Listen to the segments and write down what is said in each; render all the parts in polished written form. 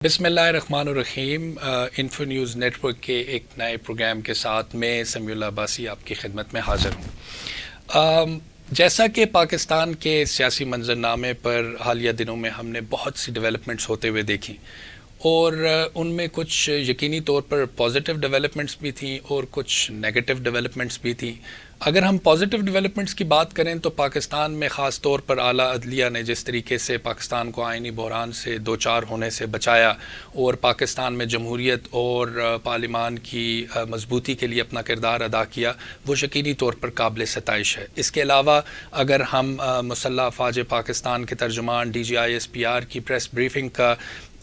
بسم اللہ الرحمن الرحیم۔ انفو نیوز نیٹ ورک کے ایک نئے پروگرام کے ساتھ میں سمیع اللہ عباسی آپ کی خدمت میں حاضر ہوں۔ جیسا کہ پاکستان کے سیاسی منظرنامے پر حالیہ دنوں میں ہم نے بہت سی ڈیولپمنٹس ہوتے ہوئے دیکھی اور ان میں کچھ یقینی طور پر پازیٹیو ڈیولپمنٹس بھی تھیں اور کچھ نیگیٹو ڈیولپمنٹس بھی تھیں۔ اگر ہم پازیٹیو ڈیولپمنٹس کی بات کریں تو پاکستان میں خاص طور پر اعلیٰ عدلیہ نے جس طریقے سے پاکستان کو آئینی بحران سے دوچار ہونے سے بچایا اور پاکستان میں جمہوریت اور پارلیمان کی مضبوطی کے لیے اپنا کردار ادا کیا، وہ یقینی طور پر قابل ستائش ہے۔ اس کے علاوہ اگر ہم مسلح افواج پاکستان کے ترجمان DGI-SPR کی پریس بریفنگ کا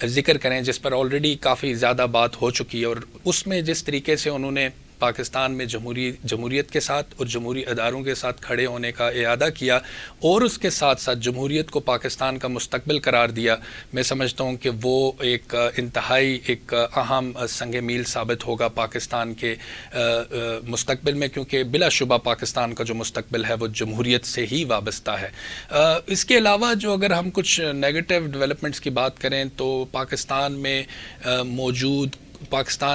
ذکر کریں، جس پر آلریڈی کافی زیادہ بات ہو چکی ہے، اور اس میں جس طریقے سے انہوں نے پاکستان میں جمہوریت کے ساتھ اور جمہوری اداروں کے ساتھ کھڑے ہونے کا اعادہ کیا اور اس کے ساتھ ساتھ جمہوریت کو پاکستان کا مستقبل قرار دیا، میں سمجھتا ہوں کہ وہ ایک انتہائی ایک اہم سنگ میل ثابت ہوگا پاکستان کے مستقبل میں، کیونکہ بلا شبہ پاکستان کا جو مستقبل ہے وہ جمہوریت سے ہی وابستہ ہے۔ اس کے علاوہ جو اگر ہم کچھ نیگیٹو ڈیولپمنٹس کی بات کریں تو پاکستان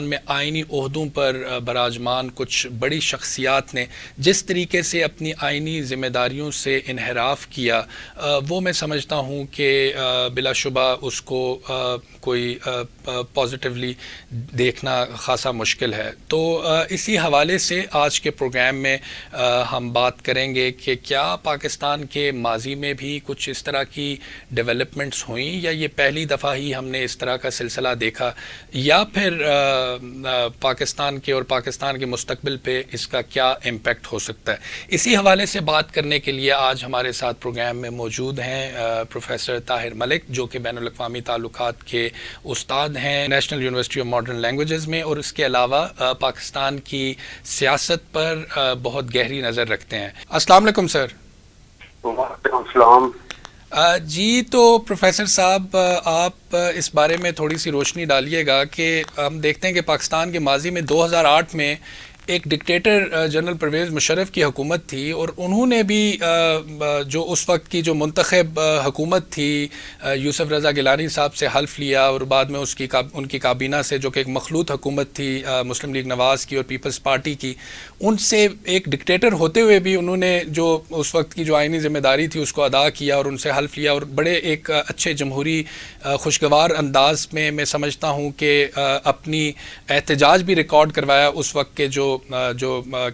میں آئینی عہدوں پر براجمان کچھ بڑی شخصیات نے جس طریقے سے اپنی آئینی ذمہ داریوں سے انحراف کیا، وہ میں سمجھتا ہوں کہ بلا شبہ اس کو کوئی پازیٹیولی دیکھنا خاصا مشکل ہے۔ تو اسی حوالے سے آج کے پروگرام میں ہم بات کریں گے کہ کیا پاکستان کے ماضی میں بھی کچھ اس طرح کی ڈیولپمنٹس ہوئیں یا یہ پہلی دفعہ ہی ہم نے اس طرح کا سلسلہ دیکھا، یا پھر پاکستان کے اور پاکستان کے مستقبل پہ اس کا کیا امپیکٹ ہو سکتا ہے۔ اسی حوالے سے بات کرنے کے لیے آج ہمارے ساتھ پروگرام میں موجود ہیں پروفیسر طاہر ملک، جو کہ بین الاقوامی تعلقات کے استاد ہیں national university of modern languages میں، اور اس کے علاوہ پاکستان کی سیاست پر بہت گہری نظر رکھتے ہیں۔ السلام علیکم سر۔ وعلیکم السلام۔ جی، تو پروفیسر صاحب آپ اس بارے میں تھوڑی سی روشنی ڈالیے گا کہ ہم دیکھتے ہیں کہ پاکستان کے ماضی میں 2008 میں ایک ڈکٹیٹر جنرل پرویز مشرف کی حکومت تھی، اور انہوں نے بھی جو اس وقت کی جو منتخب حکومت تھی یوسف رضا گیلانی صاحب سے حلف لیا، اور بعد میں ان کی کابینہ سے جو کہ ایک مخلوط حکومت تھی مسلم لیگ نواز کی اور پیپلز پارٹی کی، ان سے ایک ڈکٹیٹر ہوتے ہوئے بھی انہوں نے جو اس وقت کی جو آئینی ذمہ داری تھی اس کو ادا کیا اور ان سے حلف لیا، اور بڑے ایک اچھے جمہوری خوشگوار انداز میں سمجھتا ہوں کہ اپنی احتجاج بھی ریکارڈ کروایا اس وقت کے جو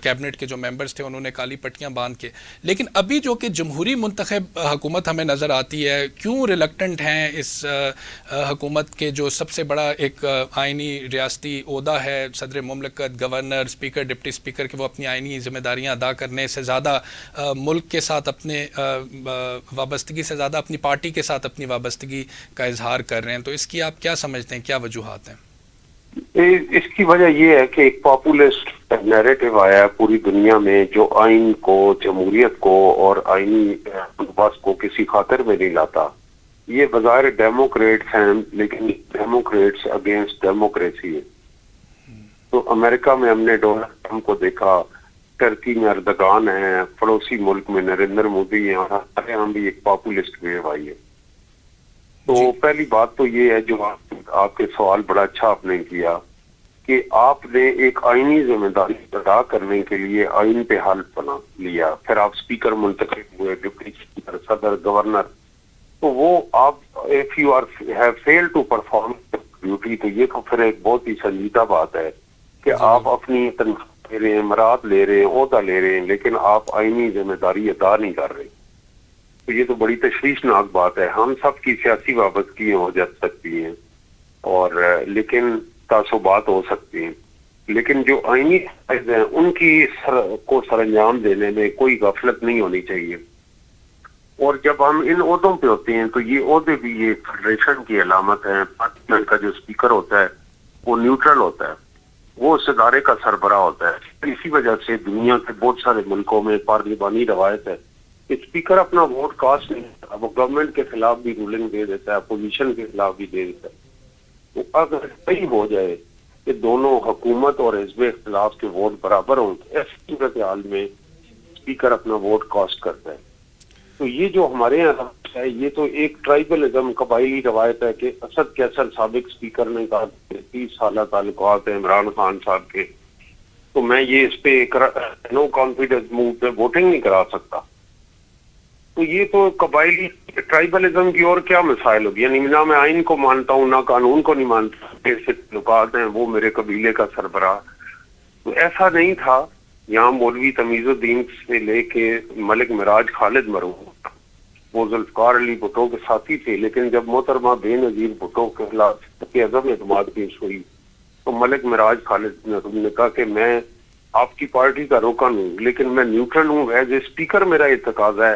کیبنٹ کے جو ممبرز تھے، انہوں نے کالی پٹیاں باندھ کے۔ لیکن ابھی جو کہ جمہوری منتخب حکومت ہمیں نظر آتی ہے، کیوں ریلکٹنٹ ہیں اس حکومت کے جو سب سے بڑا ایک آئینی ریاستی عہدہ ہے صدر مملکت، گورنر، اسپیکر، ڈپٹی اسپیکر، کہ وہ اپنی آئینی ذمہ داریاں ادا کرنے سے زیادہ ملک کے ساتھ اپنے وابستگی سے زیادہ اپنی پارٹی کے ساتھ اپنی وابستگی کا اظہار کر رہے ہیں؟ تو اس کی آپ کیا سمجھتے ہیں، کیا وجوہات ہیں؟ اس کی وجہ یہ ہے کہ ایک پاپولسٹ نیریٹو آیا ہے پوری دنیا میں، جو آئین کو، جمہوریت کو اور آئینی بندوبست کو کسی خاطر میں نہیں لاتا۔ یہ بظاہر ڈیموکریٹس ہیں، لیکن ڈیموکریٹس اگینسٹ ڈیموکریسی ہے۔ تو امریکہ میں ہم نے ڈونلڈ ٹرمپ کو دیکھا، ٹرکی میں اردگان ہیں، پڑوسی ملک میں نریندر مودی ہیں، اور ہمارے یہاں بھی ایک پاپولسٹ ویو آئی ہے۔ تو پہلی بات تو یہ ہے، جو آپ کے سوال بڑا اچھا آپ نے کیا، کہ آپ نے ایک آئینی ذمہ داری ادا کرنے کے لیے آئین پہ حلف بنا لیا، پھر آپ اسپیکر منتخب ہوئے، ڈپٹی اسپیکر، صدر، گورنر، تو وہ آپ if you have failed to perform duty, تو یہ تو پھر ایک بہت ہی سنجیدہ بات ہے کہ آپ اپنی تنخواہ لے رہے ہیں، مراد لے رہے ہیں، عہدہ لے رہے ہیں، لیکن آپ آئینی ذمہ داری ادا نہیں کر رہے۔ تو یہ تو بڑی تشویشناک بات ہے۔ ہم سب کی سیاسی وابستگیاں ہو جا سکتی ہیں، اور لیکن تعصبات ہو سکتی ہیں، لیکن جو آئینی فرائض ہیں ان کی کو سر انجام دینے میں کوئی غفلت نہیں ہونی چاہیے۔ اور جب ہم ان عہدوں پہ ہوتے ہیں تو یہ عہدے بھی یہ فیڈریشن کی علامت ہے۔ پارلیمنٹ کا جو اسپیکر ہوتا ہے وہ نیوٹرل ہوتا ہے، وہ اس ادارے کا سربراہ ہوتا ہے۔ اسی وجہ سے دنیا کے بہت سارے ملکوں میں پارلیمانی روایت ہے، اسپیکر اپنا ووٹ کاسٹ نہیں کرتا، وہ گورنمنٹ کے خلاف بھی رولنگ دے دیتا ہے، اپوزیشن کے خلاف بھی دے دیتا ہے۔ تو اگر صحیح ہو جائے کہ دونوں حکومت اور حزب اختلاف کے ووٹ برابر ہوں، تو ایسی صورتحال میں اسپیکر اپنا ووٹ کاسٹ کرتا ہے۔ تو یہ جو ہمارے یہاں ہے یہ تو ایک ٹرائبلزم قبائلی روایت ہے کہ اسد کیسر سابق اسپیکر نے کہا کہ 30 سالہ تعلقات ہیں عمران خان صاحب کے، تو میں یہ اس پہ نو کانفیڈنس موو پہ ووٹنگ نہیں کرا سکتا. تو یہ تو قبائلی ٹرائبلزم کی اور کیا مسائل ہوگی؟ یعنی نہ میں آئین کو مانتا ہوں نہ قانون کو نہیں مانتا، ایسے تعلقات ہیں، وہ میرے قبیلے کا سربراہ. تو ایسا نہیں تھا. یہاں مولوی تمیز الدین سے لے کے ملک معراج خالد مرحوم وہ ذوالفقار علی بھٹو کے ساتھی تھے، لیکن جب محترمہ بے نظیر بھٹو کے خلاف عدم اعتماد پیش ہوئی تو ملک معراج خالد مرحوم نے کہا کہ میں آپ کی پارٹی کا رکن ہوں لیکن میں نیوٹرل ہوں. ایز اے اسپیکر میرا یہ تقاضا ہے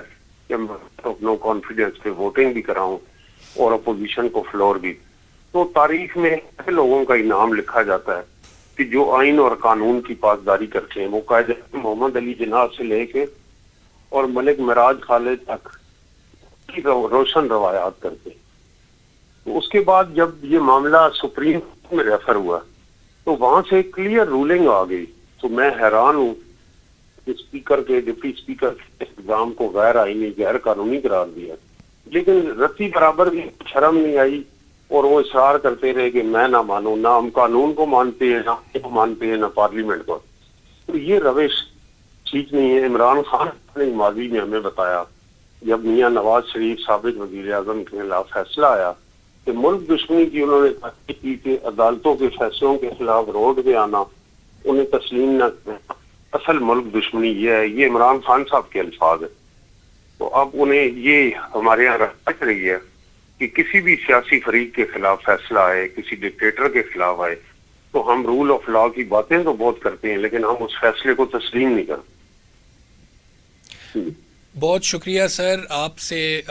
کہ میں نو کانفیڈنس پہ ووٹنگ بھی کراؤں اور اپوزیشن کو فلور بھی. تو تاریخ میں ایسے لوگوں کا انعام لکھا جاتا ہے کہ جو آئین اور قانون کی پاسداری کرتے ہیں. وہ قائد محمد علی جناح سے لے کے اور ملک معراج خالد تک کی روشن روایات کرتے ہیں. تو اس کے بعد جب یہ معاملہ سپریم کورٹ میں ریفر ہوا تو وہاں سے ایک کلیئر رولنگ آ گئی. تو میں حیران ہوں کہ اسپیکر کے ڈپٹی اسپیکر کے اقدام کو غیر آئینی غیر قانونی قرار دیا، لیکن رتی برابر بھی شرم نہیں آئی اور وہ اصرار کرتے رہے کہ میں نہ مانوں، نہ ہم قانون کو مانتے ہیں نہ مانتے ہیں نہ پارلیمنٹ کو. تو یہ روش ٹھیک نہیں ہے. عمران خان نے ماضی میں ہمیں بتایا جب میاں نواز شریف سابق وزیر اعظم کے خلاف فیصلہ آیا کہ ملک دشمنی کی انہوں نے تحقیق کی کہ عدالتوں کے فیصلوں کے خلاف روڈ پہ آنا انہیں تسلیم نہ کرنا اصل ملک دشمنی یہ ہے. یہ عمران خان صاحب کے الفاظ ہیں. تو اب انہیں یہ ہمارے یہاں رکھ رہی ہے کہ کسی بھی سیاسی فریق کے خلاف فیصلہ آئے، کسی ڈکٹیٹر کے خلاف آئے تو ہم رول آف لا کی باتیں تو بہت کرتے ہیں لیکن ہم اس فیصلے کو تسلیم نہیں کرتے. بہت شکریہ سر. آپ سے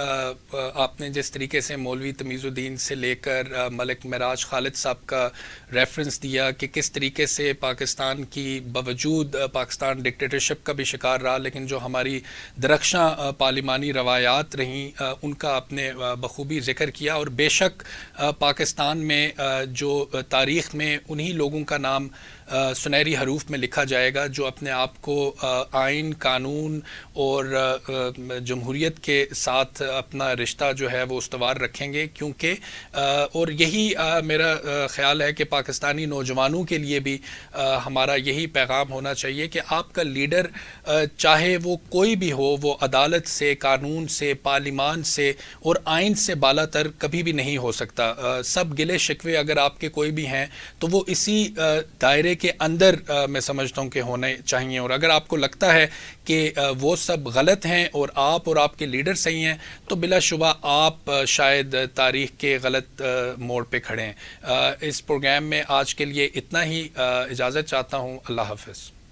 آپ نے جس طریقے سے مولوی تمیز الدین سے لے کر ملک معراج خالد صاحب کا ریفرنس دیا کہ کس طریقے سے پاکستان کی باوجود پاکستان ڈکٹیٹرشپ کا بھی شکار رہا لیکن جو ہماری درخشاں پارلیمانی روایات رہیں ان کا آپ نے بخوبی ذکر کیا. اور بے شک پاکستان میں جو تاریخ میں انہی لوگوں کا نام سنہری حروف میں لکھا جائے گا جو اپنے آپ کو آئین، قانون اور جمہوریت کے ساتھ اپنا رشتہ جو ہے وہ استوار رکھیں گے. کیونکہ اور یہی میرا خیال ہے کہ پاکستانی نوجوانوں کے لیے بھی ہمارا یہی پیغام ہونا چاہیے کہ آپ کا لیڈر چاہے وہ کوئی بھی ہو وہ عدالت سے، قانون سے، پارلیمان سے اور آئین سے بالا تر کبھی بھی نہیں ہو سکتا. سب گلے شکوے اگر آپ کے کوئی بھی ہیں تو وہ اسی دائرے کے اندر میں سمجھتا ہوں کہ ہونے چاہیے. اور اگر آپ کو لگتا ہے کہ وہ سب غلط ہیں اور آپ کے لیڈر صحیح ہیں تو بلا شبہ آپ شاید تاریخ کے غلط موڑ پہ کھڑے ہیں. اس پروگرام میں آج کے لیے اتنا ہی. اجازت چاہتا ہوں. اللہ حافظ.